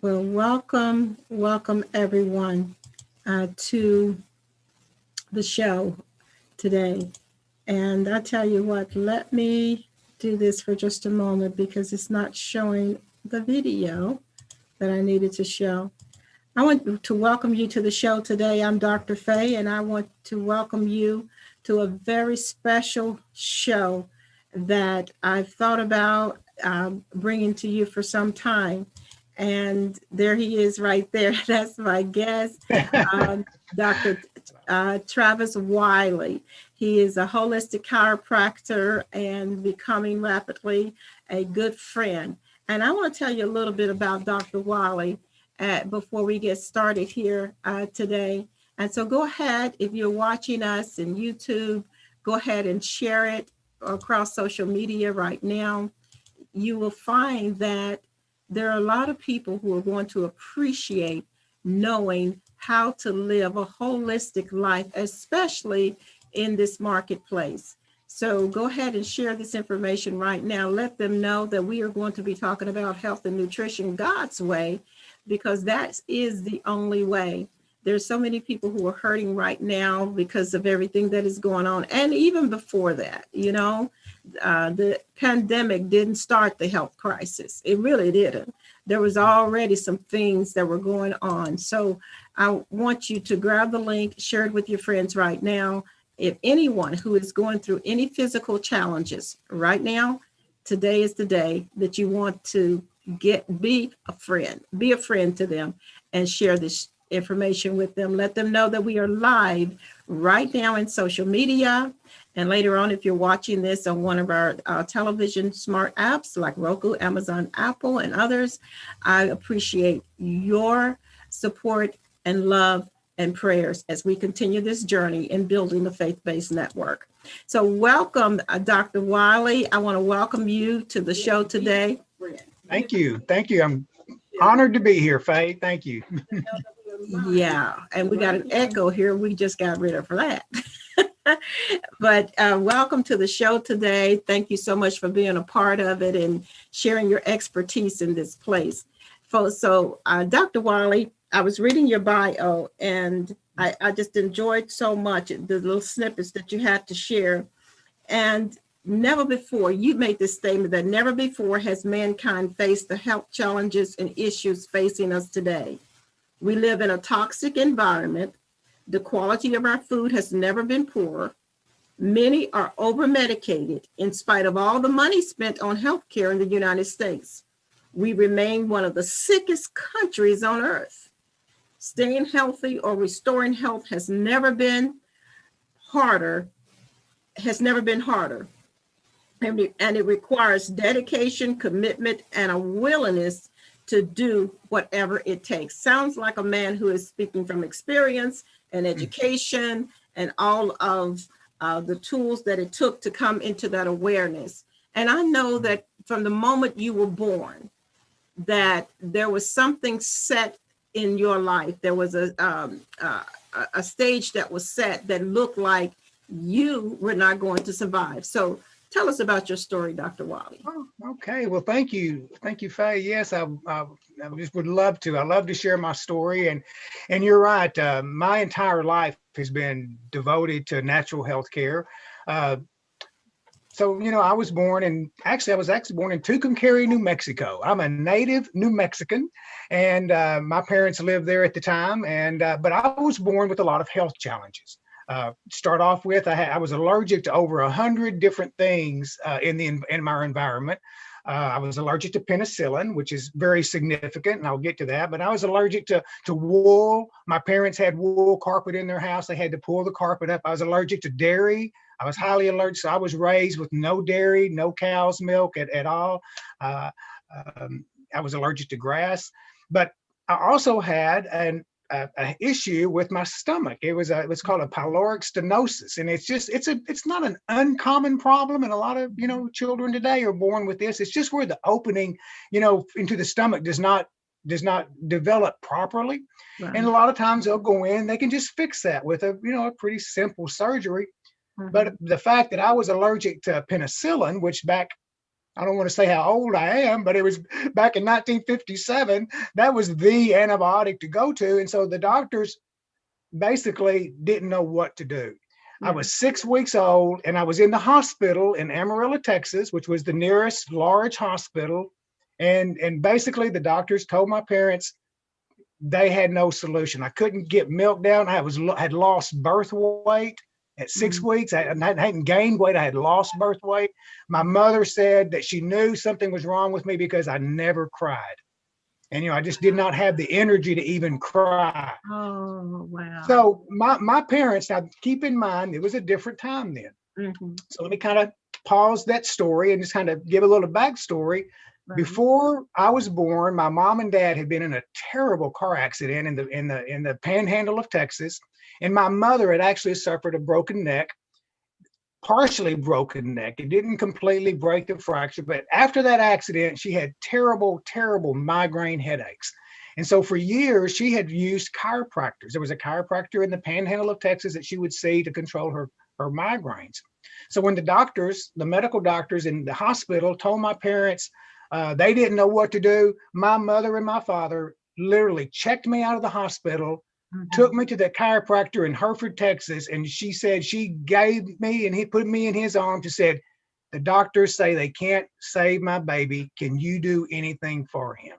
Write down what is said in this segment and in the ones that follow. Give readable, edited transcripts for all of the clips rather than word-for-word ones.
Well, welcome everyone to the show today. And I tell you what, let me do this for just a moment because it's not showing the video that I needed to show. I want to welcome you to the show today. I'm DrFaye, and I want to welcome you to a very special show that I've thought about bringing to you for some time. And there he is right there. That's my guest, Dr. Travis Wyly. He is a holistic chiropractor and becoming rapidly a good friend. And I want to tell you a little bit about Dr. Wyly before we get started here today. And so go ahead, if you're watching us in YouTube, go ahead and share it across social media right now. You will find that there are a lot of people who are going to appreciate knowing how to live a holistic life, especially in this marketplace. So go ahead and share this information right now. Let them know that we are going to be talking about health and nutrition God's way, because that is the only way. There's so many people who are hurting right now because of everything that is going on. And even before that, the pandemic didn't start the health crisis. It really didn't. There was already some things that were going on. So I want you to grab the link, share it with your friends right now. If anyone who is going through any physical challenges right now, today is the day that you want to be a friend to them and share this information with them. Let them know that we are live right now in social media. And later on, if you're watching this on one of our television smart apps like Roku, Amazon, Apple, and others, I appreciate your support and love and prayers as we continue this journey in building the faith-based network. So welcome, Dr. Wyly. I want to welcome you to the show today. Thank you. I'm honored to be here, Faye. Thank you. Yeah, and we got an echo here. We just got rid of that. But welcome to the show today. Thank you so much for being a part of it and sharing your expertise in this place. So Dr. Wyly, I was reading your bio and I just enjoyed so much the little snippets that you had to share. And never before, you made this statement that never before has mankind faced the health challenges and issues facing us today. We live in a toxic environment. The quality of our food has never been poorer. Many are over-medicated in spite of all the money spent on healthcare in the United States. We remain one of the sickest countries on earth. Staying healthy or restoring health has never been harder. And it requires dedication, commitment, and a willingness to do whatever it takes. Sounds like a man who is speaking from experience and education and all of the tools that it took to come into that awareness. And I know that from the moment you were born, that there was something set in your life. There was a stage that was set that looked like you were not going to survive. So tell us about your story, Dr. Wyly. Oh, okay. Well, thank you. Thank you, Faye. Yes, I just would love to. I love to share my story. And you're right. My entire life has been devoted to natural health care. So, I was born in Tucumcari, New Mexico. I'm a native New Mexican, and my parents lived there at the time. But I was born with a lot of health challenges. Start off with, I was allergic to over 100 different things in my environment. I was allergic to penicillin, which is very significant, and I'll get to that. But I was allergic to wool. My parents had wool carpet in their house. They had to pull the carpet up. I was allergic to dairy. I was highly allergic. So I was raised with no dairy, no cow's milk at all. I was allergic to grass. But I also had an issue with my stomach. It was called a pyloric stenosis, and it's not an uncommon problem, and a lot of children today are born with this. It's just where the opening into the stomach does not develop properly. Right. And a lot of times they'll go in, they can just fix that with a pretty simple surgery. Mm-hmm. But the fact that I was allergic to penicillin, which back I don't want to say how old I am, but it was back in 1957. That was the antibiotic to go to. And so the doctors basically didn't know what to do. I Yeah. was 6 weeks old and I was in the hospital in Amarillo, Texas, which was the nearest large hospital. And basically the doctors told my parents they had no solution. I couldn't get milk down. Had lost birth weight at 6 weeks. I hadn't gained weight. I had lost birth weight. My mother said that she knew something was wrong with me because I never cried. And, I just did not have the energy to even cry. Oh, wow. So my parents, now keep in mind, it was a different time then. Mm-hmm. So let me kind of pause that story and just kind of give a little backstory. Right. Before I was born, my mom and dad had been in a terrible car accident in the panhandle of Texas. And my mother had actually suffered a broken neck, partially broken neck. It didn't completely break the fracture, but after that accident, she had terrible, terrible migraine headaches. And so for years, she had used chiropractors. There was a chiropractor in the panhandle of Texas that she would see to control her migraines. So when the medical doctors in the hospital told my parents they didn't know what to do, my mother and my father literally checked me out of the hospital, took me to the chiropractor in Hereford, Texas, and she said she gave me and he put me in his arms and said, the doctors say they can't save my baby. Can you do anything for him?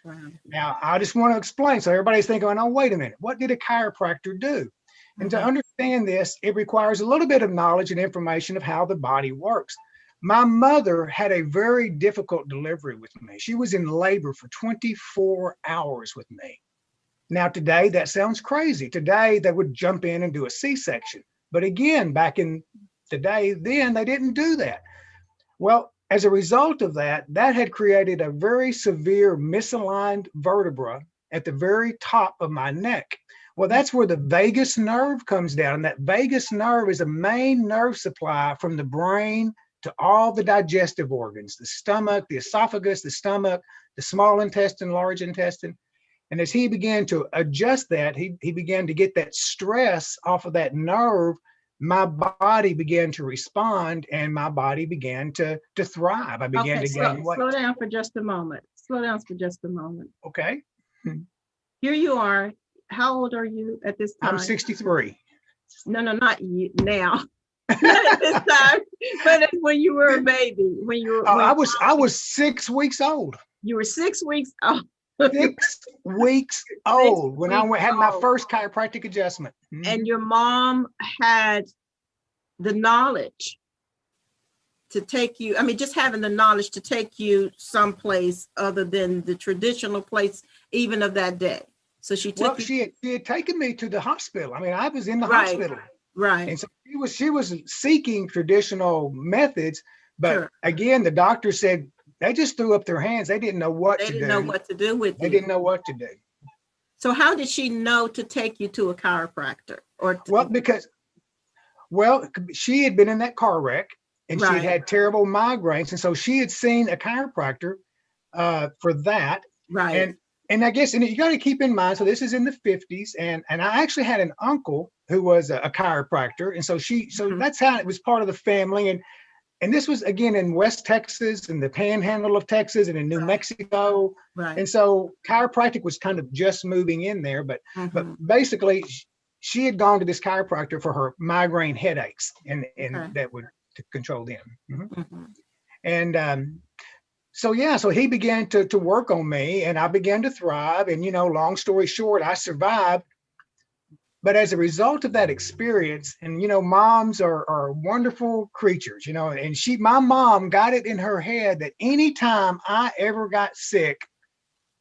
Wow. Now, I just want to explain. So everybody's thinking, oh, wait a minute. What did a chiropractor do? And to understand this, it requires a little bit of knowledge and information of how the body works. My mother had a very difficult delivery with me. She was in labor for 24 hours with me. Now, today, that sounds crazy. Today, they would jump in and do a C-section. But again, back in the day then, they didn't do that. Well, as a result of that, that had created a very severe misaligned vertebra at the very top of my neck. Well, that's where the vagus nerve comes down. And that vagus nerve is a main nerve supply from the brain to all the digestive organs, the stomach, the esophagus, the stomach, the small intestine, large intestine. And as he began to adjust that, he began to get that stress off of that nerve. My body began to respond and my body began to thrive. I began to gain weight. Slow down for just a moment. Okay. Here you are. How old are you at this time? I'm 63. No, not you now. Not at this time, but when you were a baby, I was 6 weeks old. You were 6 weeks old. 6 weeks old when I had my first chiropractic adjustment. And your mom had the knowledge to take you, just having the knowledge to take you someplace other than the traditional place, even of that day. So she took she had taken me to the hospital. I was in the hospital. Right. And so she was seeking traditional methods, but again, the doctor said they just threw up their hands. They didn't know what to do. They didn't know what to do with you. They didn't know what to do. So how did she know to take you to a chiropractor? Well, she had been in that car wreck and she had terrible migraines. And so she had seen a chiropractor for that. Right. And I guess, and you got to keep in mind, so this is in the 50s, and I actually had an uncle who was a chiropractor. And so that's how it was part of the family. And this was, again, in West Texas and the panhandle of Texas and in New Mexico. Right. And so chiropractic was kind of just moving in there. But basically, she had gone to this chiropractor for her migraine headaches and that would to control them. And so he began to work on me and I began to thrive. And, long story short, I survived. But as a result of that experience, and, moms are wonderful creatures, and my mom got it in her head that anytime I ever got sick,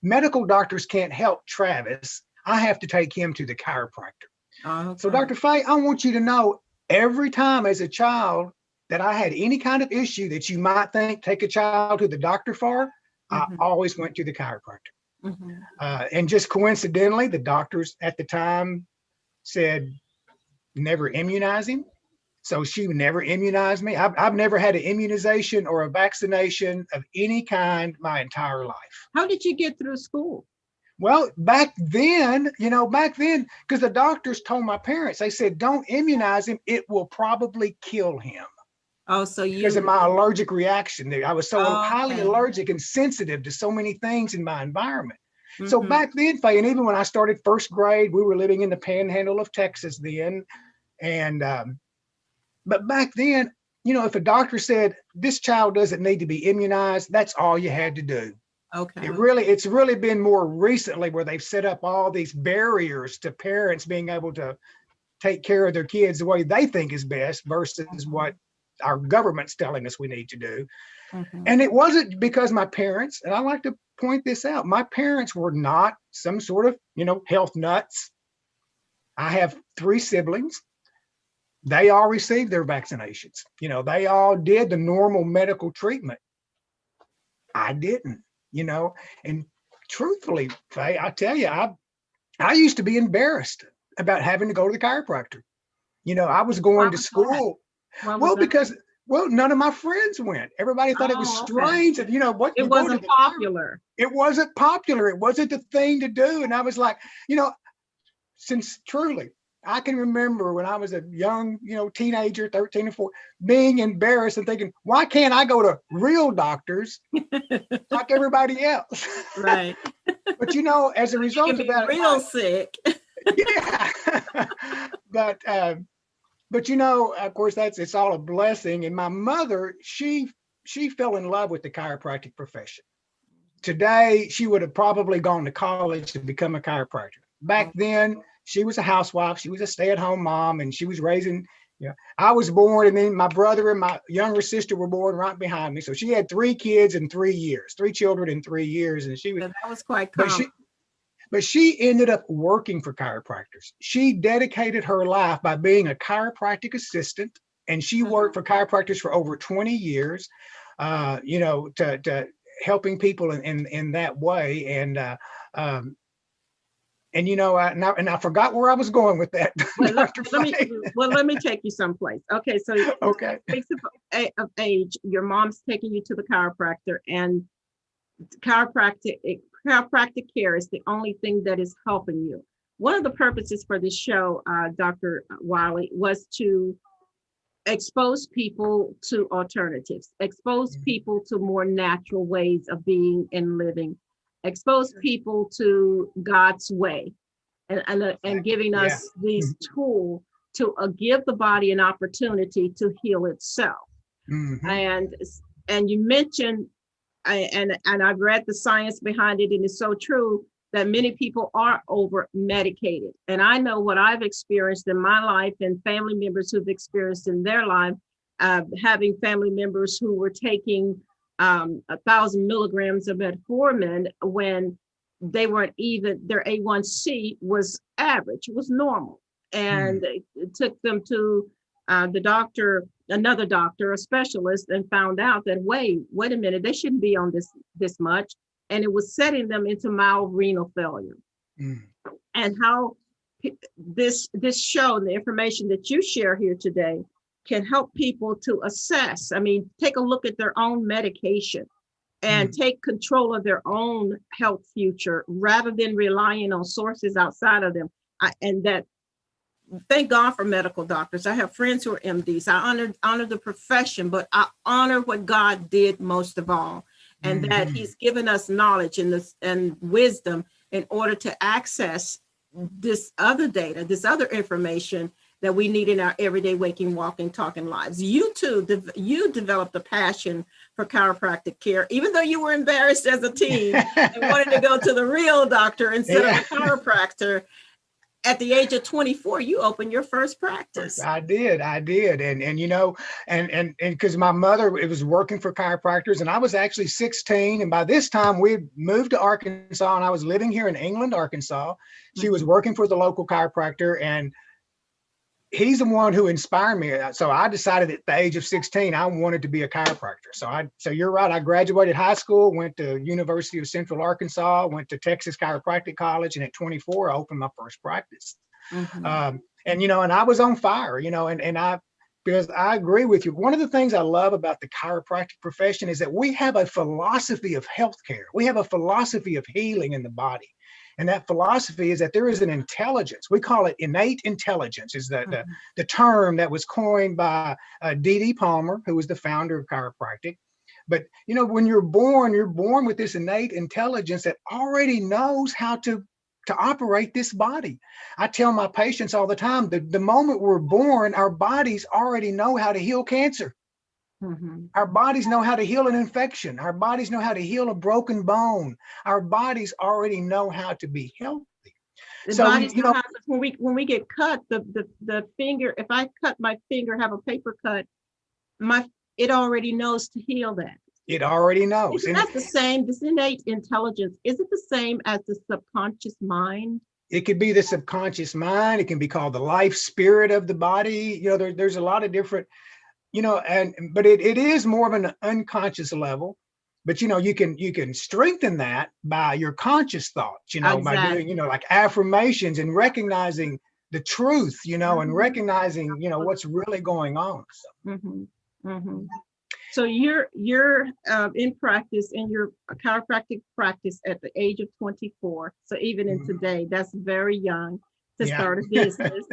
medical doctors can't help Travis. I have to take him to the chiropractor. So DrFaye, I want you to know every time as a child that I had any kind of issue that you might think take a child to the doctor for, I always went to the chiropractor. And just coincidentally, the doctors at the time said, never immunize him. So she would never immunize me. I've never had an immunization or a vaccination of any kind my entire life. How did you get through school? Well, back then, because the doctors told my parents, they said, don't immunize him. It will probably kill him. Oh, so because of you, my allergic reaction. I was so highly okay. allergic and sensitive to so many things in my environment. So Mm-hmm. back then, Faye, and even when I started first grade, we were living in the panhandle of Texas then. And, but back then, you know, if a doctor said this child doesn't need to be immunized, that's all you had to do. Okay. It's really been more recently where they've set up all these barriers to parents being able to take care of their kids the way they think is best versus what our government's telling us we need to do. Mm-hmm. And it wasn't because my parents, and I like to point this out, my parents were not some sort of, you know, health nuts. I have 3 siblings. They all received their vaccinations. You know, they all did the normal medical treatment. I didn't, you know, and truthfully, Faye, I tell you, I used to be embarrassed about having to go to the chiropractor. You know, I was Why going to was that? school. Why was Well, that? because none of my friends went. Everybody thought it was Oh, okay. strange. And you know what, It you go to wasn't the popular. it wasn't popular. It wasn't the thing to do. And I was like, you know, since truly, I can remember when I was a young, you know, teenager, 13 or 14, being embarrassed and thinking, why can't I go to real doctors like everybody else? Right. But you know, as a You can result of be that, real sick. yeah. but but you know, of course, it's all a blessing. And my mother, she fell in love with the chiropractic profession. Today, she would have probably gone to college to become a chiropractor. Back Oh, then, she was a housewife. She was a stay-at-home mom, and she was raising. You know, I was born, and then my brother and my younger sister were born right behind me. So she had 3 kids in 3 years, 3 children in 3 years, and she was. yeah, that was quite But common. she ended up working for chiropractors. She dedicated her life by being a chiropractic assistant, and she worked Mhm. for chiropractors for over 20 years. You know, to helping people in that way, um, and you know, I forgot where I was going with that, Well, Dr. let me Faye. let me take you someplace. Okay, so Okay. 6 of age, your mom's taking you to the chiropractor, and chiropractic chiropractic care is the only thing that is helping you. One of the purposes for this show, Dr. Wyly, was to expose people to alternatives, expose people to more natural ways of being and living, expose people to God's way, and Exactly. giving Yeah. us these tools to give the body an opportunity to heal itself. Mm-hmm. And you mentioned, and I've read the science behind it, and it's so true that many people are over medicated. And I know what I've experienced in my life, and family members who've experienced in their life, having family members who were taking 1,000 milligrams of metformin when they weren't even, their A1C was average, was normal. Mm. And it took them to the doctor, another doctor, a specialist, and found out that wait a minute, they shouldn't be on this much, and it was setting them into mild renal failure. Mm. And how this show and the information that you share here today can help people to assess. I mean, take a look at their own medication and Mm. take control of their own health future rather than relying on sources outside of them. And that, thank God for medical doctors. I have friends who are MDs. I honor the profession, but I honor what God did most of all, and that Mm-hmm. He's given us knowledge and wisdom in order to access this other data, this other information that we need in our everyday waking, walking, talking lives. You too, you developed a passion for chiropractic care, even though you were embarrassed as a teen and wanted to go to the real doctor instead of Yeah. the chiropractor. At the age of 24, you opened your first practice. I did, and you know, and because my mother, it was working for chiropractors, and I was actually 16, and by this time we moved to Arkansas, and I was living here in England, Arkansas. She was Mhm. working for the local chiropractor, and he's the one who inspired me. So I decided at the age of 16, I wanted to be a chiropractor. So you're right. I graduated high school, went to University of Central Arkansas, went to Texas Chiropractic College, and at 24, I opened my first practice. Mhm. And you know, and I was on fire, you know, and I, because I agree with you. One of the things I love about the chiropractic profession is that we have a philosophy of healthcare. We have a philosophy of healing in the body. And that philosophy is that there is an intelligence. We call it innate intelligence, is the term that was coined by D.D. Palmer, who was the founder of chiropractic. But, when you're born with this innate intelligence that already knows how to operate this body. I tell my patients all the time, the moment we're born, our bodies already know how to heal cancer. Our bodies know how to heal an infection. Our bodies know how to heal a broken bone. Our bodies already know how to be healthy. When we get cut, the finger, if I cut my finger, have a paper cut, it already knows to heal that. It already knows. Isn't that the same? This innate intelligence, is it the same as the subconscious mind? It could be the subconscious mind. It can be called the life spirit of the body. There's a lot of different, but it is more of an unconscious level. But you can strengthen that by your conscious thoughts, Exactly. by doing, like affirmations and recognizing the truth, and recognizing, what's really going on. So. So you're in practice, in your chiropractic practice at the age of 24. So even in today, that's very young to start a business.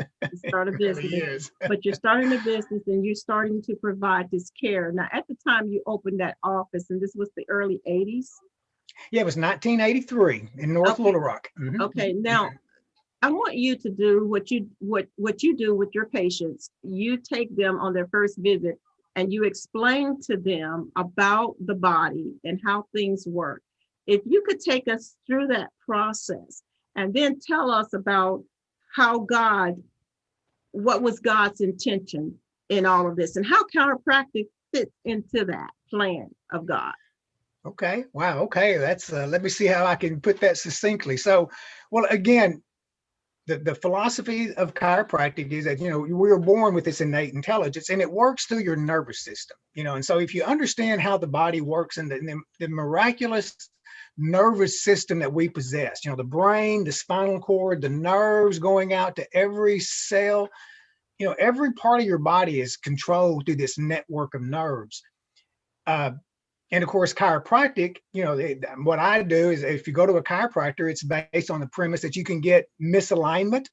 But you're starting a business and you're starting to provide this care. Now, at the time you opened that office, and this was the early 80s. Yeah, it was 1983 in North Little Rock. Okay, now I want you to do what you do with your patients. You take them on their first visit and you explain to them about the body and how things work. If you could take us through that process and then tell us about what was God's intention in all of this and how chiropractic fits into that plan of God. Okay. Wow. Okay. That's, let me see how I can put that succinctly. So, well, again, the philosophy of chiropractic is that, we are born with this innate intelligence and it works through your nervous system, and so if you understand how the body works and the miraculous nervous system that we possess, the brain, the spinal cord, the nerves going out to every cell, every part of your body is controlled through this network of nerves. And of course, chiropractic, what I do is if you go to a chiropractor, it's based on the premise that you can get misalignment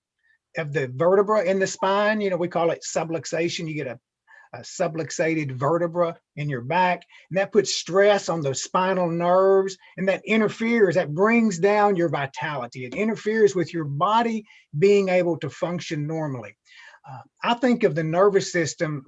of the vertebra in the spine. We call it subluxation. You get a subluxated vertebra in your back, and that puts stress on the spinal nerves, and that brings down your vitality. It interferes with your body being able to function normally. I think of the nervous system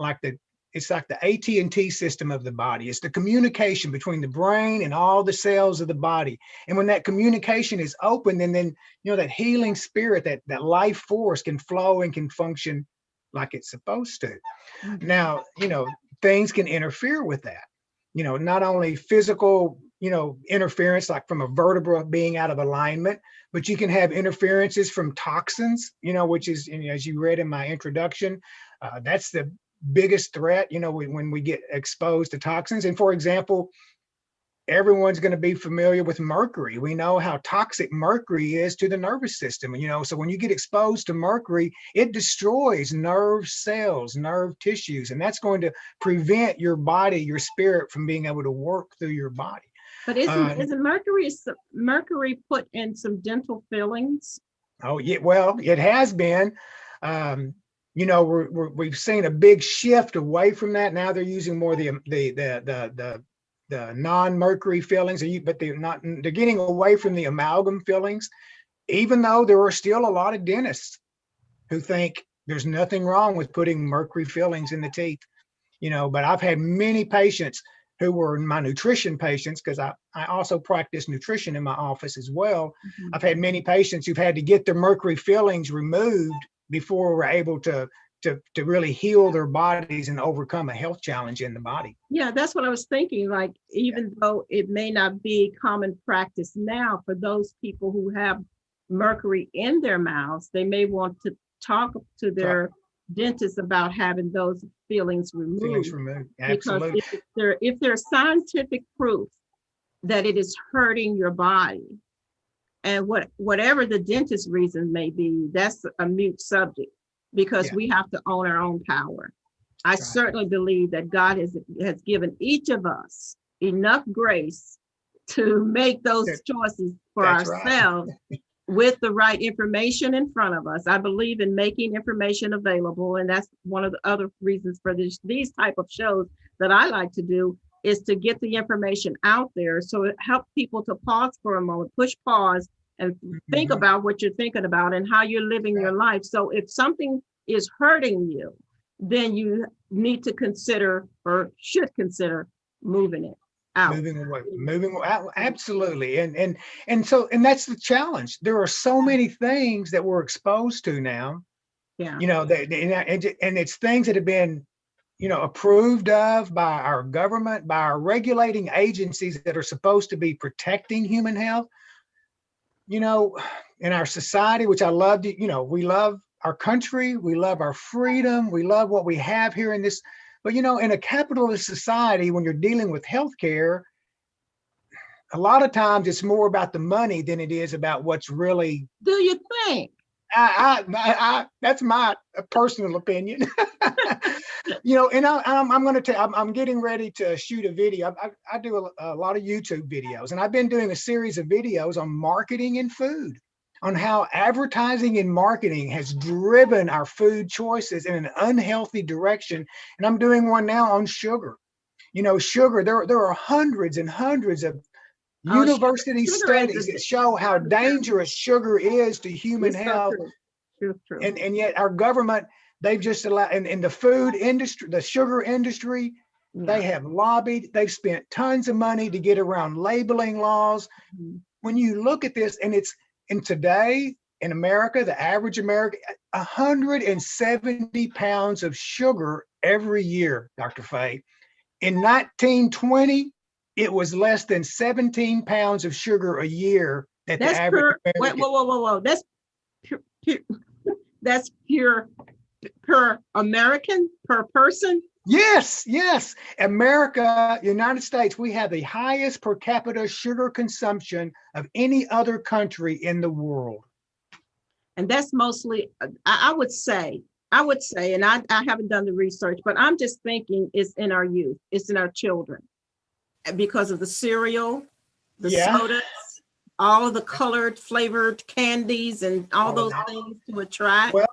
it's like the AT&T system of the body. It's the communication between the brain and all the cells of the body. And when that communication is open, then that healing spirit, that life force can flow and can function like it's supposed to. Now, things can interfere with that. Not only physical, interference, like from a vertebra being out of alignment, but you can have interferences from toxins, which is, as you read in my introduction, that's the biggest threat, when we get exposed to toxins. And for example, everyone's going to be familiar with mercury. We know how toxic mercury is to the nervous system. So when you get exposed to mercury, it destroys nerve cells, nerve tissues, and that's going to prevent your body, your spirit from being able to work through your body. But isn't mercury put in some dental fillings? Oh, yeah. Well, it has been. We've seen a big shift away from that. Now they're using more the non-mercury fillings, but they're getting away from the amalgam fillings, even though there are still a lot of dentists who think there's nothing wrong with putting mercury fillings in the teeth. But I've had many patients who were my nutrition patients, because I also practice nutrition in my office as well. I've had many patients who've had to get their mercury fillings removed before we're able to really heal their bodies and overcome a health challenge in the body. Yeah, that's what I was thinking. Like, even though it may not be common practice now for those people who have mercury in their mouths, they may want to talk to their dentist about having those fillings removed. Absolutely. Because if there's scientific proof that it is hurting your body, and whatever the dentist reason may be, that's a mute subject, because we have to own our own power. I certainly believe that God has given each of us enough grace to make those choices for ourselves with the right information in front of us. I believe in making information available, and that's one of the other reasons for these type of shows that I like to do, is to get the information out there so it helps people to pause for a moment, push pause, and think Mhm. about what you're thinking about and how you're living your life. So if something is hurting you, then you need to consider, or should consider, moving it out. Moving out, absolutely. And that's the challenge. There are so many things that we're exposed to now, Yeah. and it's things that have been, approved of by our government, by our regulating agencies that are supposed to be protecting human health, in our society, which I love. We love our country, we love our freedom, we love what we have here in this. But in a capitalist society, when you're dealing with healthcare, a lot of times it's more about the money than it is about what's really. Do you think? That's my personal opinion. And I'm going to tell. I'm getting ready to shoot a video. I do a lot of YouTube videos, and I've been doing a series of videos on marketing and food, on how advertising and marketing has driven our food choices in an unhealthy direction. And I'm doing one now on sugar. Sugar. There are hundreds and hundreds of university studies that show how dangerous sugar is to human health. True. And yet our government, they've just allowed, in the food industry, the sugar industry, they have lobbied, they've spent tons of money to get around labeling laws. When you look at this, and today in America, the average American, 170 pounds of sugar every year, Dr. Faye. In 1920, it was less than 17 pounds of sugar a year that the average American. Whoa. That's pure per American, per person? Yes. America, United States, we have the highest per capita sugar consumption of any other country in the world. And that's mostly, I would say, and I haven't done the research, but I'm just thinking it's in our youth, it's in our children, because of the cereal, the sodas, all of the colored flavored candies, and all those things to attract. Well,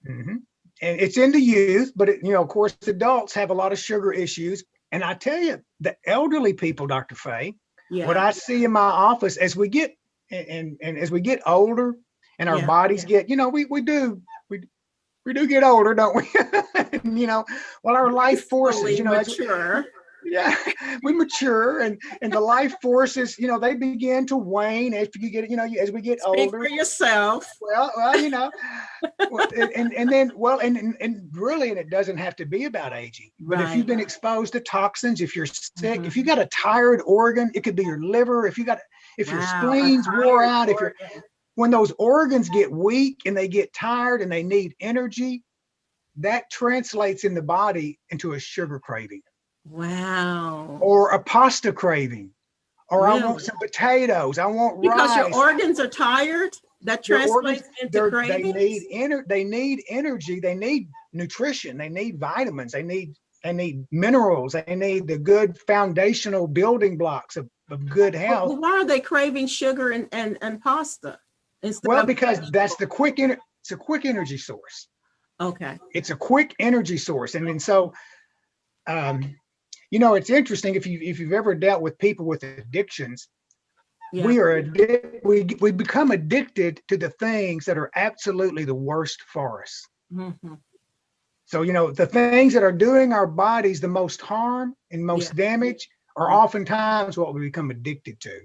and it's in the youth, but of course, adults have a lot of sugar issues. And I tell you, the elderly people, Dr. Faye, what I see in my office as we get and as we get older, and our bodies get, we do get older, don't we? Well, our life forces, mature. We mature, and the life forces, they begin to wane as you get, as we get older. Speak for yourself. Well, and then really, and it doesn't have to be about aging, but if you've been exposed to toxins, if you're sick, if you got a tired organ, it could be your liver. If your spleen's wore out, when those organs get weak and they get tired and they need energy, that translates in the body into a sugar craving. Wow. Or a pasta craving. Or really? I want some potatoes. I want rice. Because your organs are tired? That translates into cravings? They need energy. They need nutrition. They need vitamins. They need minerals. They need the good foundational building blocks of good health. Well, why are they craving sugar and pasta? Well, because that's it's a quick energy source. Okay. It's a quick energy source. And so it's interesting if you've ever dealt with people with addictions, we become addicted to the things that are absolutely the worst for us. Mm-hmm. So, the things that are doing our bodies the most harm and most damage are oftentimes what we become addicted to.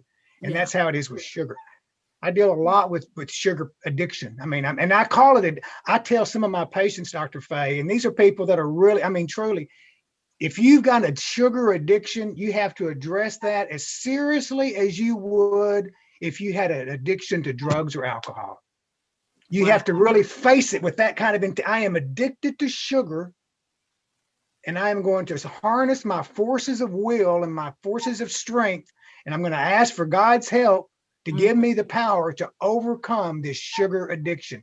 And that's how it is with sugar. I deal a lot with sugar addiction. I mean, and I call it, I tell some of my patients, Dr. Faye, and these are people that are really, truly, if you've got a sugar addiction, you have to address that as seriously as you would if you had an addiction to drugs or alcohol. You have to really face it with that kind of, I am addicted to sugar, and I am going to harness my forces of will and my forces of strength, and I'm going to ask for God's help to give me the power to overcome this sugar addiction.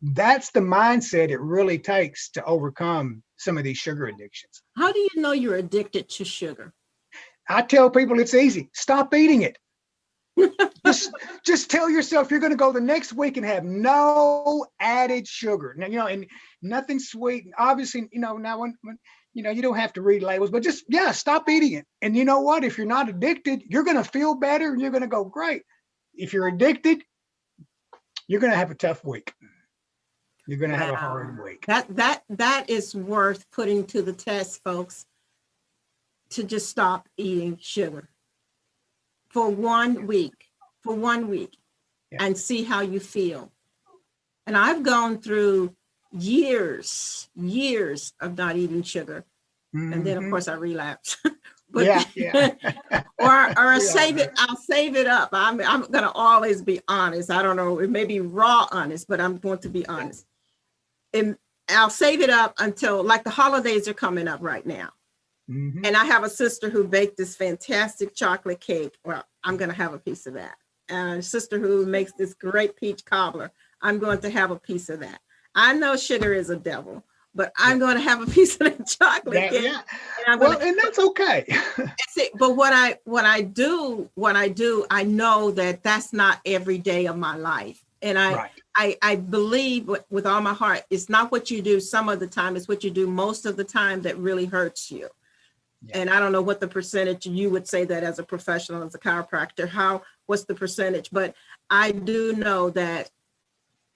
That's the mindset it really takes to overcome some of these sugar addictions. How do you know you're addicted to sugar? I tell people it's easy. Stop eating it. Just tell yourself you're going to go the next week and have no added sugar. Now, and nothing sweet. And obviously, now when you don't have to read labels, but just, stop eating it. And you know what? If you're not addicted, you're going to feel better and you're going to go great. If you're addicted, you're going to have a tough week. You're going to have a hard week. That is worth putting to the test, folks, to just stop eating sugar for 1 week. And see how you feel. And I've gone through years of not eating sugar. Mm-hmm. And then of course I relapse. But or I'll save it up. I'm gonna always be honest. I don't know, it may be raw honest, but I'm going to be honest. And I'll save it up until, like, the holidays are coming up right now. Mm-hmm. And I have a sister who baked this fantastic chocolate cake. Well, I'm gonna have a piece of that. And a sister who makes this great peach cobbler. I'm going to have a piece of that. I know sugar is a devil, but I'm going to have a piece of that chocolate cake. And and that's okay. But what I do, I know that that's not every day of my life. And I believe with all my heart, it's not what you do some of the time, it's what you do most of the time that really hurts you. Yeah. And I don't know what the percentage, you would say that as a professional, as a chiropractor, what's the percentage? But I do know that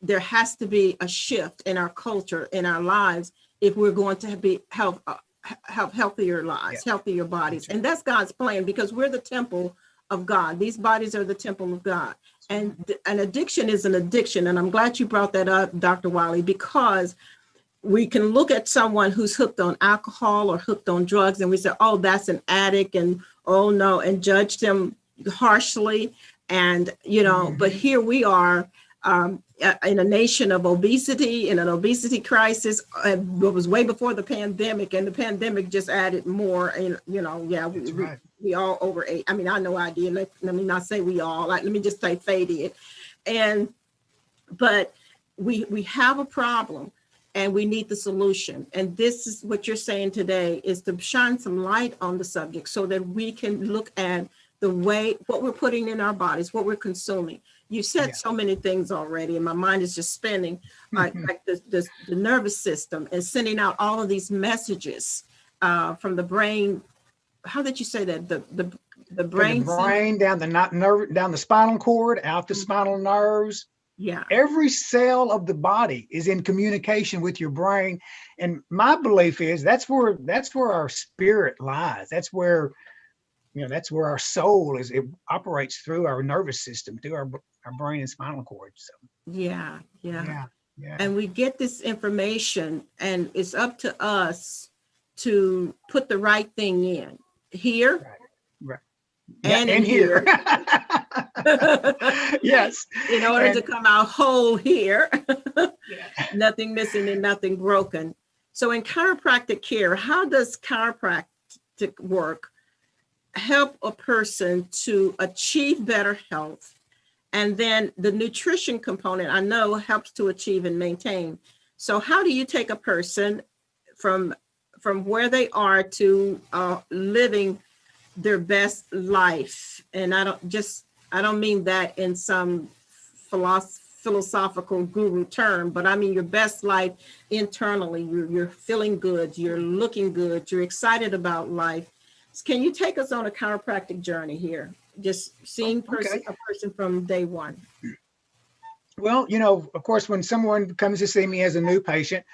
there has to be a shift in our culture, in our lives, if we're going to have healthier lives, healthier bodies. And that's God's plan, because we're the temple of God. These bodies are the temple of God. And an addiction is an addiction. And I'm glad you brought that up, Dr. Wyly, because we can look at someone who's hooked on alcohol or hooked on drugs, and we say, oh, that's an addict, and oh no, and judge them harshly. And, but here we are in a nation of obesity, in an obesity crisis. It was way before the pandemic, and the pandemic just added more. And, we all overate. I mean, I know I did. Let me not say we all, let me just say Faye did. But we have a problem. And we need the solution. And this is what you're saying today, is to shine some light on the subject so that we can look at what we're putting in our bodies, what we're consuming. You said so many things already, and my mind is just spinning, like the nervous system, and sending out all of these messages from the brain. How did you say that? The brain, down the spinal cord, out the spinal nerves. Yeah. Every cell of the body is in communication with your brain. And my belief is that's where our spirit lies. That's where our soul is. It operates through our nervous system, through our brain and spinal cord. So yeah. And we get this information, and it's up to us to put the right thing in here. Right. And in here. Yes. In order to come out whole here. Nothing missing and nothing broken. So in chiropractic care, how does chiropractic work help a person to achieve better health? And then the nutrition component, I know, helps to achieve and maintain. So how do you take a person from where they are to living their best life? And I don't mean that in some philosophical guru term, but I mean your best life internally. You're feeling good, you're looking good, you're excited about life. Can you take us on a chiropractic journey here? Just seeing a person from day one. Well, of course, when someone comes to see me as a new patient,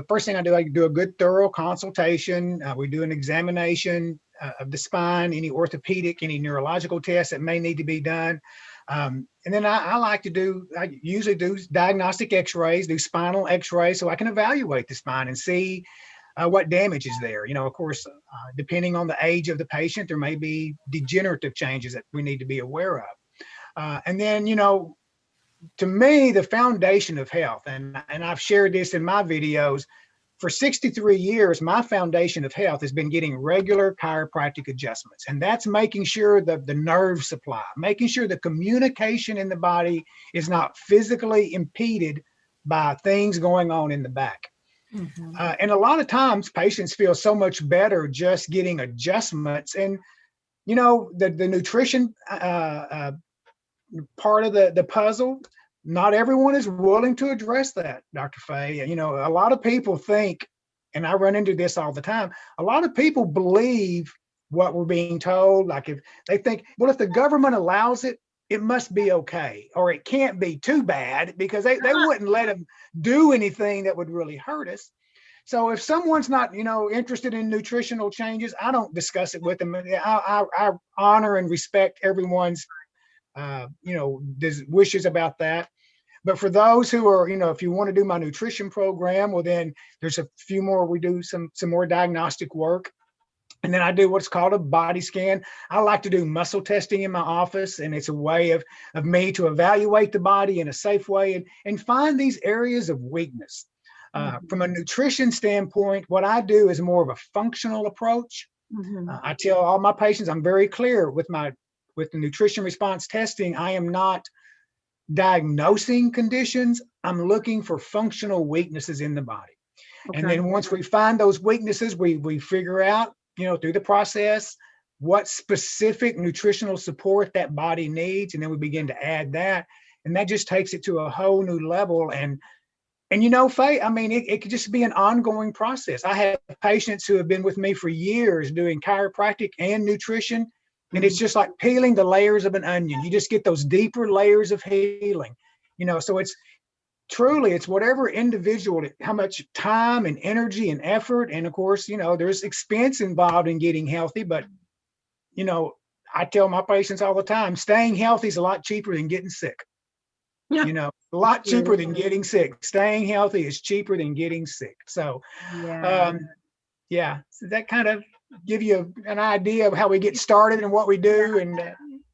first thing I do a good thorough consultation. We do an examination of the spine, any orthopedic, any neurological tests that may need to be done. And then I usually do diagnostic x-rays, do spinal x-rays, so I can evaluate the spine and see what damage is there. Of course, depending on the age of the patient, there may be degenerative changes that we need to be aware of. And then, to me, the foundation of health, and I've shared this in my videos, for 63 years, my foundation of health has been getting regular chiropractic adjustments. And that's making sure that the nerve supply, making sure the communication in the body is not physically impeded by things going on in the back. Mm-hmm. And a lot of times patients feel so much better just getting adjustments. And you know, the nutrition part of the puzzle, not everyone is willing to address that, Dr. Faye. You know, a lot of people think, and I run into this all the time, a lot of people believe what we're being told. Like if they think, well, if the government allows it, it must be okay, or it can't be too bad, because they wouldn't let them do anything that would really hurt us. So if someone's not, you know, interested in nutritional changes, I don't discuss it with them. I honor and respect everyone's, you know, wishes about that. But for those who are, you know, if you want to do my nutrition program, well, then there's a few more. We do some more diagnostic work. And then I do what's called a body scan. I like to do muscle testing in my office, and it's a way of me to evaluate the body in a safe way and find these areas of weakness. From a nutrition standpoint, what I do is more of a functional approach. I tell all my patients, I'm very clear with the nutrition response testing. I am not diagnosing conditions. I'm looking for functional weaknesses in the body. Okay. And then once we find those weaknesses, we figure out, you know, through the process, what specific nutritional support that body needs. And then we begin to add that. And that just takes it to a whole new level. And you know, Faye, I mean, it could just be an ongoing process. I have patients who have been with me for years doing chiropractic and nutrition. And it's just like peeling the layers of an onion. You just get those deeper layers of healing, you know. So it's truly, it's whatever individual, how much time and energy and effort. And of course, you know, there's expense involved in getting healthy. But, you know, I tell my patients all the time, staying healthy is a lot cheaper than getting sick. Yeah. You know, a lot cheaper than getting sick. Staying healthy is cheaper than getting sick. So, yeah, so that kind of give you an idea of how we get started and what we do. And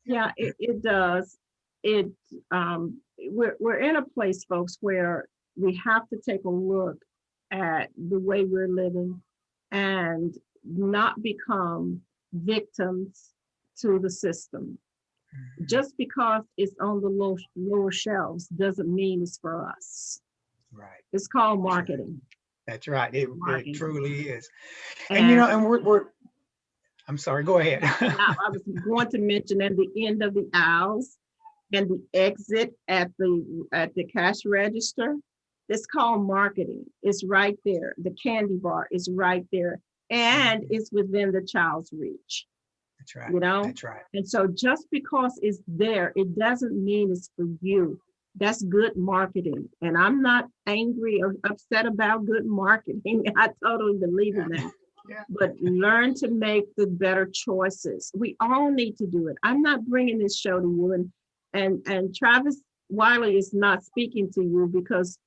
yeah, it does. We're in a place, folks, where we have to take a look at the way we're living and not become victims to the system. Just because it's on the lower shelves doesn't mean it's for us. Right. It's called marketing. That's right. It truly is. And you know, and we're I'm sorry, go ahead. I was going to mention at the end of the aisles and the exit at the cash register, it's called marketing. It's right there. The candy bar is right there, and it's within the child's reach. That's right. You know? That's right. And so just because it's there, it doesn't mean it's for you. That's good marketing. And I'm not angry or upset about good marketing. I totally believe in that. Yeah. But learn to make the better choices. We all need to do it. I'm not bringing this show to you, and Travis Wyly is not speaking to you because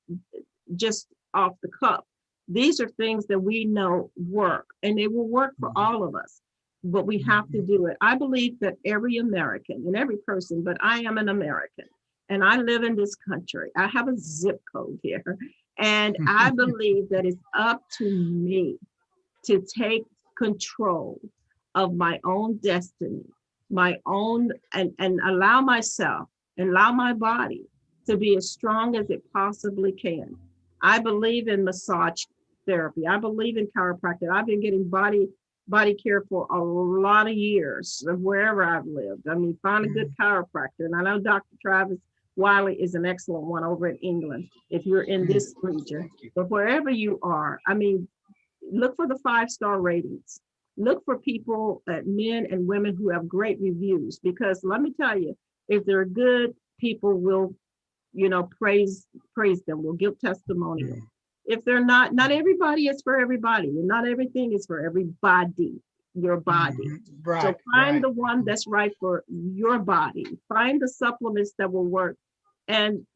just off the cuff. These are things that we know work, and they will work for all of us. But we have to do it. I believe that every American and every person, but I am an American and I live in this country. I have a zip code here. And I believe that it's up to me to take control of my own destiny, my own, and allow myself, and allow my body to be as strong as it possibly can. I believe in massage therapy. I believe in chiropractic. I've been getting body care for a lot of years of wherever I've lived. I mean, find a good chiropractor. And I know Dr. Travis Wyly is an excellent one over in England, if you're in this region. But wherever you are, I mean, look for the 5-star ratings. Look for people, men and women who have great reviews, because let me tell you, if they're good, people will, you know, praise them, will give testimonial. If they're not everybody is for everybody, and not everything is for everybody, your body. Right, so find the one that's right for your body. Find the supplements that will work. And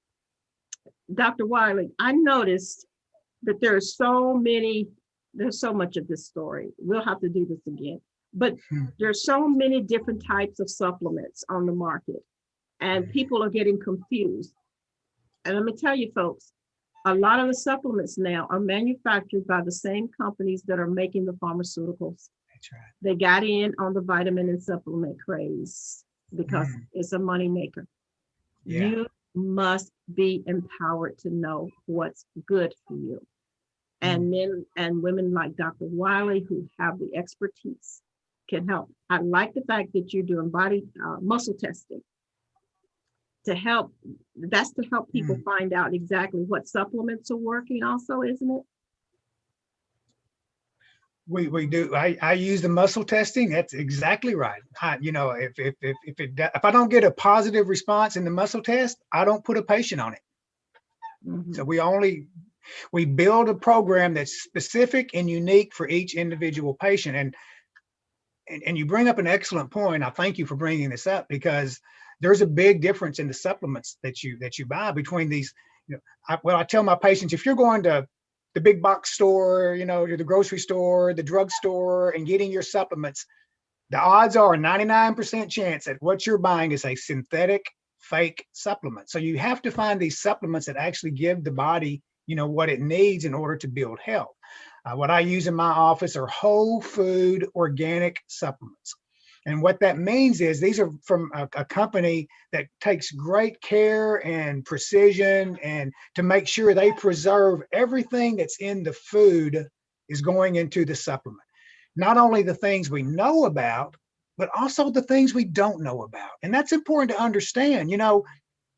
Dr. Wyly, I noticed that there's so much of this story. We'll have to do this again. But there's so many different types of supplements on the market, and people are getting confused. And let me tell you, folks, a lot of the supplements now are manufactured by the same companies that are making the pharmaceuticals. That's right. They got in on the vitamin and supplement craze because it's a moneymaker. Yeah. You must be empowered to know what's good for you. And men and women like Dr. Wyly, who have the expertise can help. I like the fact that you're doing body muscle testing to help. That's to help people find out exactly what supplements are working also, isn't it? We do. I use the muscle testing. That's exactly right. If I don't get a positive response in the muscle test, I don't put a patient on it. So we build a program that's specific and unique for each individual patient. And you bring up an excellent point. I thank you for bringing this up, because there's a big difference in the supplements that you buy between these. I tell my patients, if you're going to the big box store, to the grocery store, the drugstore, and getting your supplements, the odds are a 99% chance that what you're buying is a synthetic, fake supplement. So you have to find these supplements that actually give the body, what it needs in order to build health. What I use in my office are whole food organic supplements. And what that means is these are from a company that takes great care and precision and to make sure they preserve everything that's in the food is going into the supplement. Not only the things we know about, but also the things we don't know about. And that's important to understand.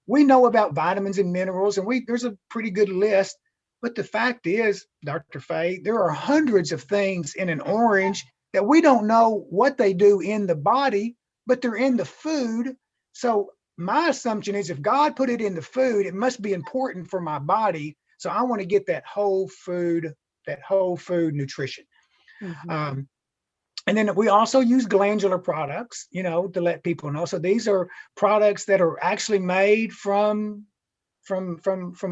We know about vitamins and minerals, and there's a pretty good list. But the fact is, DrFaye, there are hundreds of things in an orange that we don't know what they do in the body, but they're in the food. So my assumption is if God put it in the food, it must be important for my body. So I want to get that whole food nutrition. And then we also use glandular products, to let people know. So these are products that are actually made from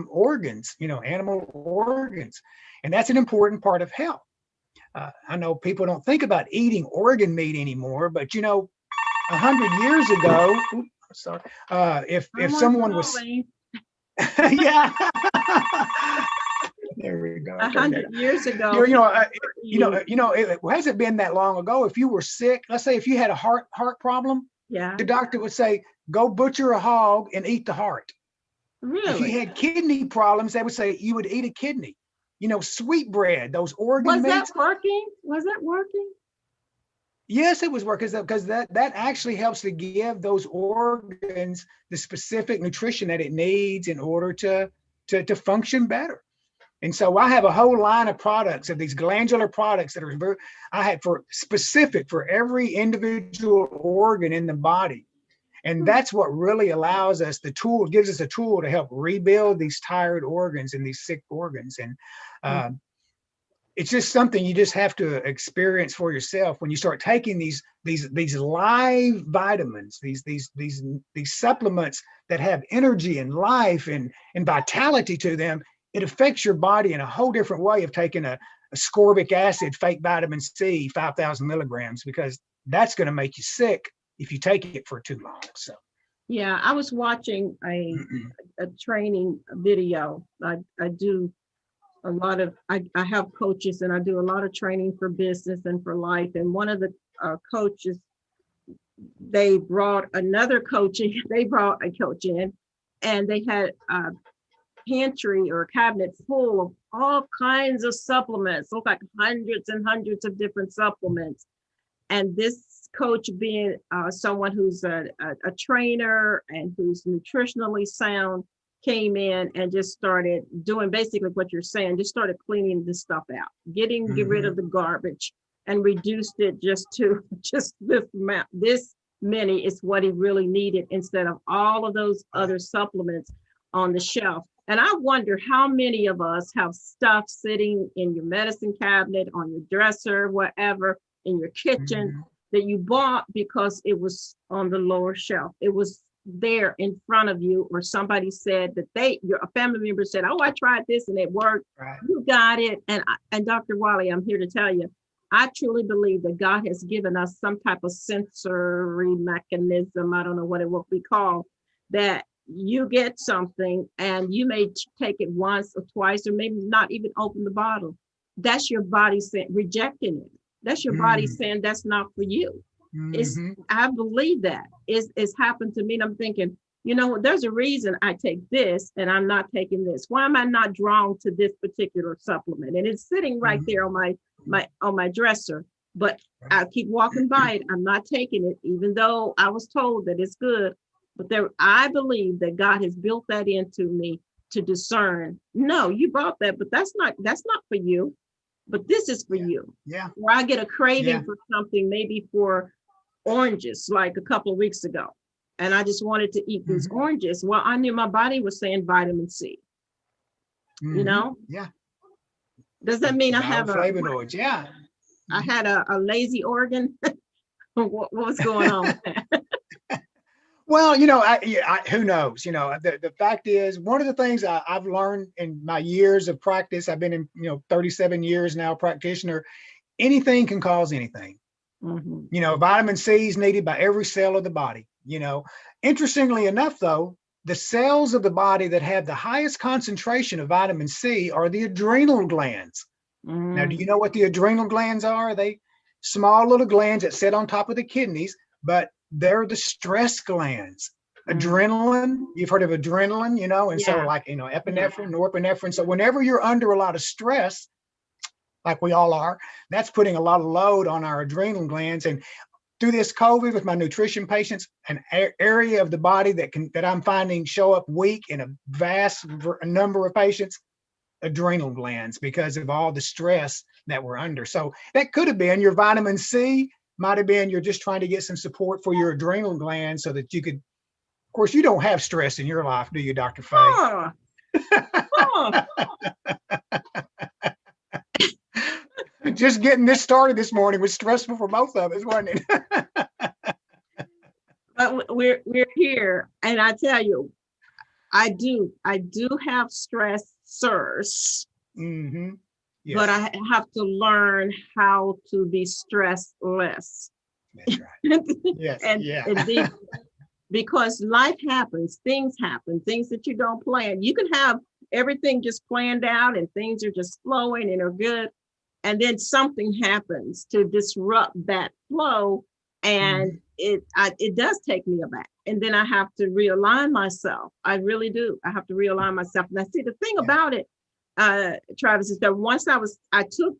organs, animal organs. And that's an important part of health. I know people don't think about eating organ meat anymore, but 100 years ago, if someone was, yeah, there we go. 100 years ago, it hasn't been that long ago. If you were sick, let's say if you had a heart problem, the doctor would say, go butcher a hog and eat the heart. Really? If you had kidney problems, they would say you would eat a kidney. Sweet bread, those organ meats. Was that working? Yes, it was working, because that actually helps to give those organs the specific nutrition that it needs in order to function better. And so I have a whole line of products, of these glandular products that I had specific for every individual organ in the body. And that's what really allows us gives us a tool to help rebuild these tired organs and these sick organs. And it's just something you just have to experience for yourself when you start taking these live vitamins, these supplements that have energy and life and vitality to them. It affects your body in a whole different way of taking a ascorbic acid, fake vitamin C, 5,000 milligrams, because that's going to make you sick if you take it for too long. So, yeah, I was watching a training video. I do a lot of, I have coaches, and I do a lot of training for business and for life. And one of the coaches, they brought a coach in, and they had a pantry or a cabinet full of all kinds of supplements, look like hundreds and hundreds of different supplements. And this coach, being someone who's a trainer and who's nutritionally sound, came in and just started doing basically what you're saying, just started cleaning this stuff out, get rid of the garbage, and reduced it just to this amount. This many is what he really needed, instead of all of those other supplements on the shelf. And I wonder how many of us have stuff sitting in your medicine cabinet, on your dresser, whatever, in your kitchen, that you bought because it was on the lower shelf. It was there in front of you, or somebody said that a family member said, oh, I tried this and it worked. Right. You got it. And Dr. Wyly, I'm here to tell you, I truly believe that God has given us some type of sensory mechanism. I don't know what it will be called, that you get something and you may take it once or twice, or maybe not even open the bottle. That's your body rejecting it. That's your body saying that's not for you. I believe that it's happened to me, and I'm thinking, there's a reason I take this and I'm not taking this. Why am I not drawn to this particular supplement? And it's sitting right there on my dresser. but I keep walking by it. I'm not taking it, even though I was told that it's good. But I believe that God has built that into me to discern. No, you bought that, but that's not for you. But this is for you. Yeah. Where I get a craving for something, maybe for oranges, like a couple of weeks ago, and I just wanted to eat these oranges. Well, I knew my body was saying vitamin C. You know? Yeah. Does that mean I have flavonoids? Yeah. I had a lazy organ? What's going on with that? Well, who knows? The fact is, one of the things I've learned in my years of practice, I've been in, 37 years now, practitioner, anything can cause anything. Vitamin C is needed by every cell of the body. Interestingly enough, though, the cells of the body that have the highest concentration of vitamin C are the adrenal glands. Now, do you know what the adrenal glands are? They small little glands that sit on top of the kidneys, but they're the stress glands. Adrenaline, you've heard of adrenaline, and so like, epinephrine, norepinephrine. So whenever you're under a lot of stress, like we all are, that's putting a lot of load on our adrenal glands. And through this COVID with my nutrition patients, an area of the body that I'm finding show up weak in a vast number of patients, adrenal glands, because of all the stress that we're under. So that could have been your vitamin C, might have been you're just trying to get some support for your adrenal glands so that you could, of course, you don't have stress in your life, do you, Dr. Faye? Just getting this started this morning was stressful for both of us, wasn't it? But we're here, and I tell you, I do have stressors, yes. But I have to learn how to be stressless. That's right. Yes. And because life happens, things happen, things that you don't plan. You can have everything just planned out and things are just flowing and are good. And then something happens to disrupt that flow. And it does take me aback. And then I have to realign myself. I really do. I have to realign myself. And I see the thing about it, Travis, is that once I don't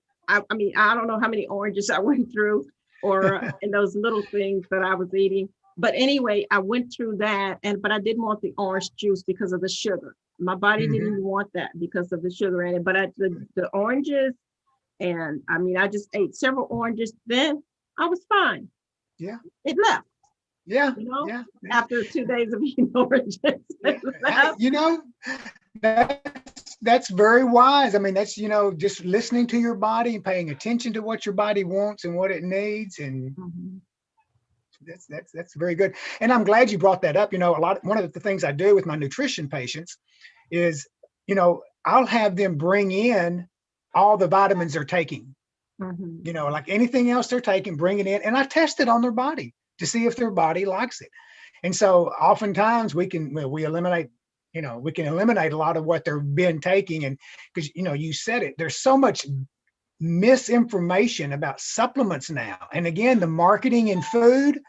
know how many oranges I went through or in those little things that I was eating. But anyway, I went through that, but I didn't want the orange juice because of the sugar. My body didn't want that because of the sugar in it. But the oranges, and I just ate several oranges. Then I was fine. Yeah. It left. Yeah. After 2 days of eating oranges. That's very wise. That's, just listening to your body and paying attention to what your body wants and what it needs. And that's very good. And I'm glad you brought that up. One of the things I do with my nutrition patients is, I'll have them bring in all the vitamins they're taking, like anything else they're taking, bring it in, and I test it on their body to see if their body likes it. And so oftentimes we can eliminate a lot of what they've been taking. And because, you said it, there's so much misinformation about supplements now. And again, the marketing in food,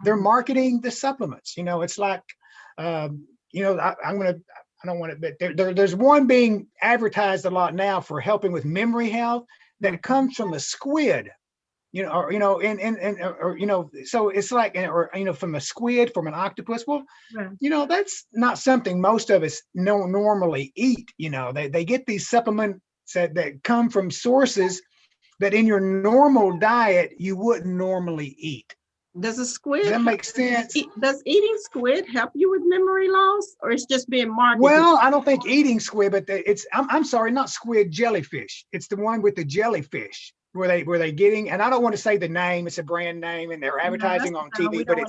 they're marketing the supplements. It's like, I don't want to, but there's one being advertised a lot now for helping with memory health that comes from a squid, so it's like, from a squid, from an octopus. Well, that's not something most of us normally eat. They get these supplements that come from sources that in your normal diet, you wouldn't normally eat. Does a squid? Does that make sense? Does eating squid help you with memory loss, or it's just being marketed? Well, I don't think eating squid, but I'm sorry, not squid, jellyfish. It's the one with the jellyfish where they getting, and I don't want to say the name. It's a brand name, and they're advertising on TV. But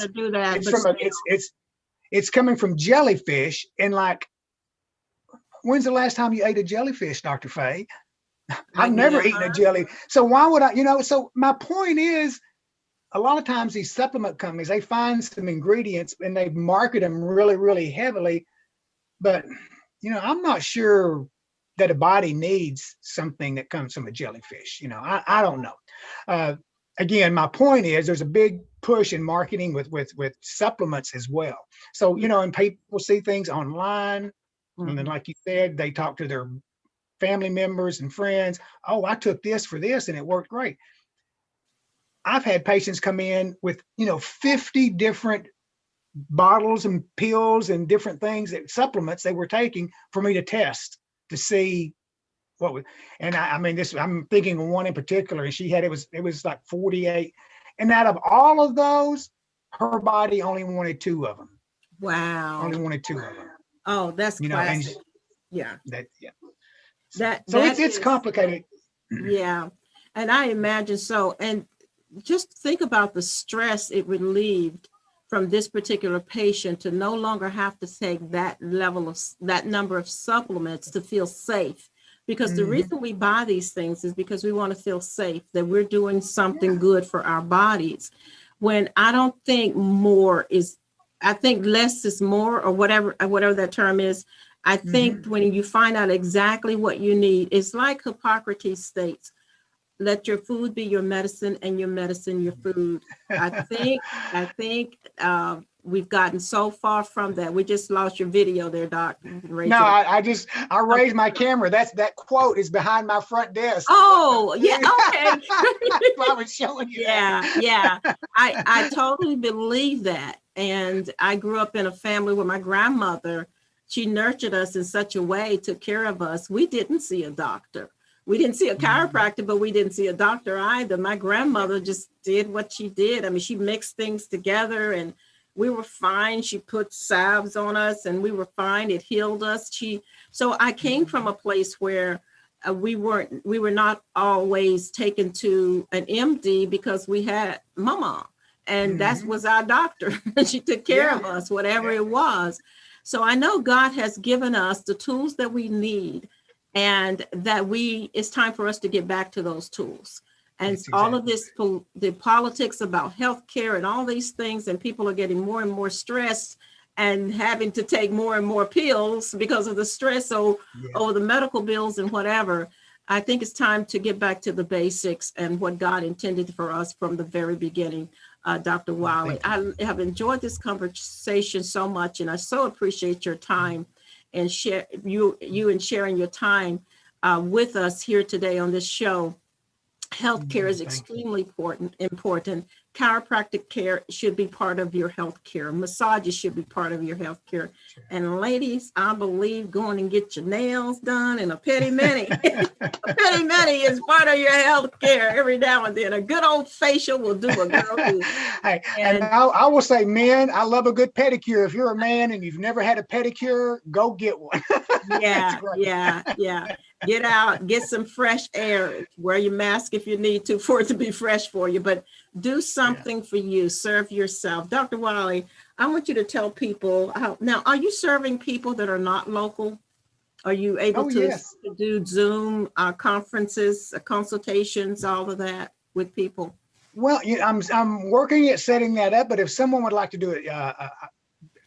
it's coming from jellyfish. And like, when's the last time you ate a jellyfish, Dr. Faye? I've never eaten a jelly. So why would I? So my point is, a lot of times these supplement companies, they find some ingredients and they market them really, really heavily. But, I'm not sure that a body needs something that comes from a jellyfish. I don't know. Again, my point is there's a big push in marketing with supplements as well. So, and people see things online. And then, like you said, they talk to their family members and friends. Oh, I took this for this and it worked great. I've had patients come in with, 50 different bottles and pills and different things, that supplements they were taking for me to test to see what was. And I mean, I'm thinking of one in particular, and it was like 48. And out of all of those, her body only wanted 2 of them. Wow. Only wanted 2 of them. Oh, that's classic. Yeah. Yeah. So it's complicated. Yeah. And I imagine so. And just think about the stress it relieved from this particular patient to no longer have to take that number of supplements to feel safe. Because the reason we buy these things is because we want to feel safe, that we're doing something good for our bodies. When I don't think I think less is more, or whatever that term is. I think when you find out exactly what you need, it's like Hippocrates states, let your food be your medicine and your medicine your food. I think we've gotten so far from that. We just lost your video there, Doc. No, I raised my camera. That quote is behind my front desk. Oh, yeah. Okay. I was showing you. Yeah. I totally believe that. And I grew up in a family where my grandmother, she nurtured us in such a way, took care of us. We didn't see a doctor. We didn't see a chiropractor, but we didn't see a doctor either. My grandmother just did what she did. I mean, she mixed things together and we were fine. She put salves on us and we were fine. It healed us. So I came from a place where we were not always taken to an MD because we had Mama, and that was our doctor. She took care of us, whatever it was. So I know God has given us the tools that we need, and that it's time for us to get back to those tools. And all of this, the politics about healthcare and all these things, and people are getting more and more stressed and having to take more and more pills because of the stress over the medical bills and whatever. I think it's time to get back to the basics and what God intended for us from the very beginning. Dr. Wyly, I have enjoyed this conversation so much, and I so appreciate your time and sharing your time with us here today on this show. Healthcare is extremely important. Chiropractic care should be part of your health care. Massages should be part of your health care. Sure. And ladies, I believe going and get your nails done and a pedi-mani. A pedi-mani is part of your health care every now and then. A good old facial will do a girl good. Hey, and I will say, men, I love a good pedicure. If you're a man and you've never had a pedicure, go get one. Yeah. Get out, get some fresh air, wear your mask if you need to for it to be fresh for you, but do something for you, serve yourself. Dr. Wyly, I want you to tell people now, are you serving people that are not local? Are you able to do Zoom conferences, consultations, all of that with people? Well, I'm working at setting that up, but if someone would like to do it,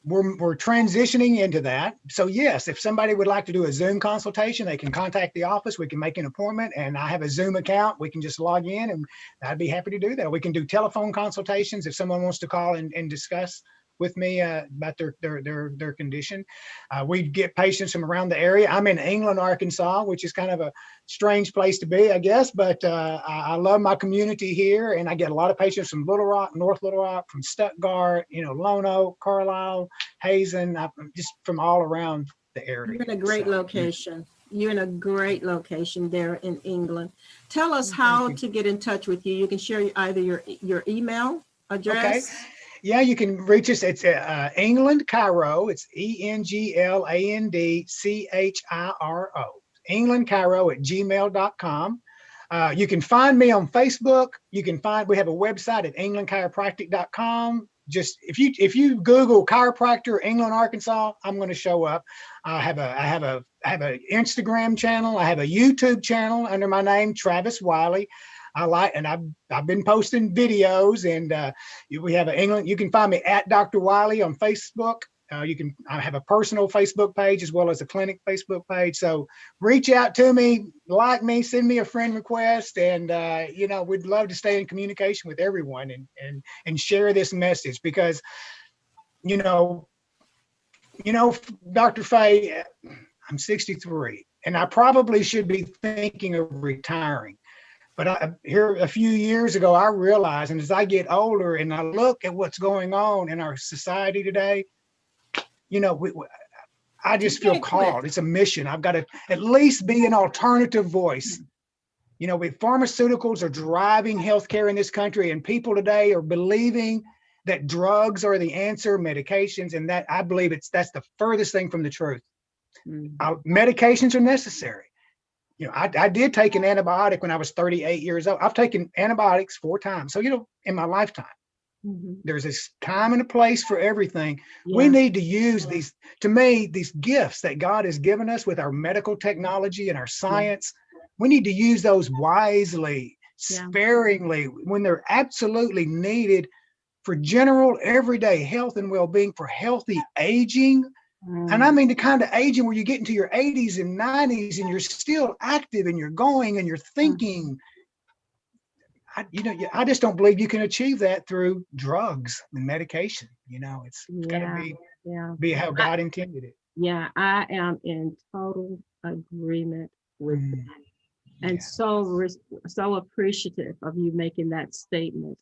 we're transitioning into that. So yes, if somebody would like to do a Zoom consultation, they can contact the office. We can make an appointment, and I have a Zoom account. We can just log in, and I'd be happy to do that. We can do telephone consultations if someone wants to call and discuss with me about their condition. We get patients from around the area. I'm in England, Arkansas, which is kind of a strange place to be, I guess, but I love my community here, and I get a lot of patients from Little Rock, North Little Rock, from Stuttgart, Lono, Carlisle, Hazen, just from all around the area. You're in a great location. You're in a great location there in England. Tell us how to get in touch with you. You can share either your email address. Okay. Yeah, you can reach us. It's England Chiro. It's ENGLANDCHIRO. England Chiro at gmail.com. You can find me on Facebook. We have a website at englandchiropractic.com. Just if you Google chiropractor England, Arkansas, I'm going to show up. I have an Instagram channel. I have a YouTube channel under my name, Travis Wyly. I've been posting videos, and we have England. You can find me at Dr. Wyly on Facebook. I have a personal Facebook page as well as a clinic Facebook page. So reach out to me, like me, send me a friend request, and we'd love to stay in communication with everyone and share this message because, Dr. Faye, I'm 63, and I probably should be thinking of retiring. But here a few years ago, I realized, and as I get older and I look at what's going on in our society today, you know, I just feel can't quit. called. It's a mission. I've got to at least be an alternative voice. You know, pharmaceuticals are driving healthcare in this country, and people today are believing that drugs are the answer, medications, and that I believe that's the furthest thing from the truth. Medications are necessary. You know, I did take an antibiotic when I was 38 years old. I've taken antibiotics 4 times. So, you know, in my lifetime, there's a time and a place for everything. Yeah. We need to use these, to me, these gifts that God has given us with our medical technology and our science. We need to use those wisely, sparingly, when they're absolutely needed for general everyday health and well-being, for healthy aging. And I mean the kind of aging where you get into your 80s and 90s and you're still active and you're going and you're thinking. I just don't believe you can achieve that through drugs and medication. You know, it's got to be how God intended it. Yeah, I am in total agreement with that. And so appreciative of you making that statement,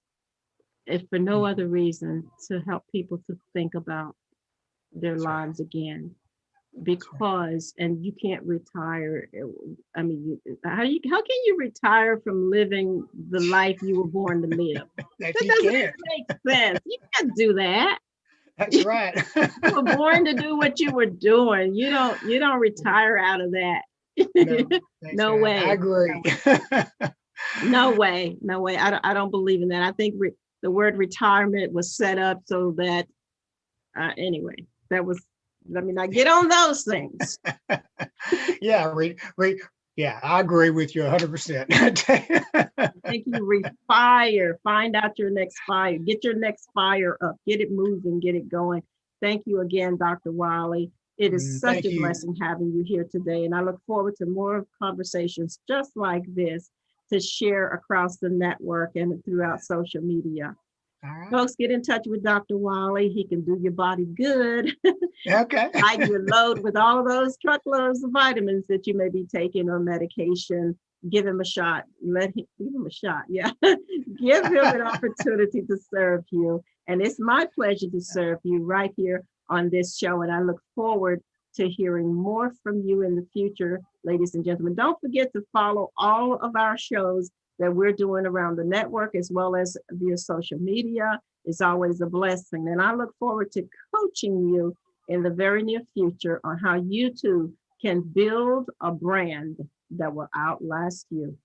if for no other reason, to help people to think about their lives again. Because, and you can't retire. I mean, how can you retire from living the life you were born to live? That doesn't make sense. You can't do that. That's right. You were born to do what you were doing. You don't retire out of that. No way. I agree. No way. I don't believe in that. I think the word retirement was set up so that anyway, that was, let me not get on those things. Yeah, I agree with you 100%. Thank you. Refire. Find out your next fire. Get your next fire up. Get it moving. Get it going. Thank you again, Dr. Wyly. It is such a blessing having you here today, and I look forward to more conversations just like this to share across the network and throughout social media. Right. Folks, get in touch with Dr. Wyly. He can do your body good. Okay. Lighten your load with all of those truckloads of vitamins that you may be taking or medication. Give him a shot. Give him a shot. Yeah. Give him an opportunity to serve you. And it's my pleasure to serve you right here on this show. And I look forward to hearing more from you in the future, ladies and gentlemen. Don't forget to follow all of our shows that we're doing around the network as well as via social media. It's always a blessing. And I look forward to coaching you in the very near future on how you too can build a brand that will outlast you.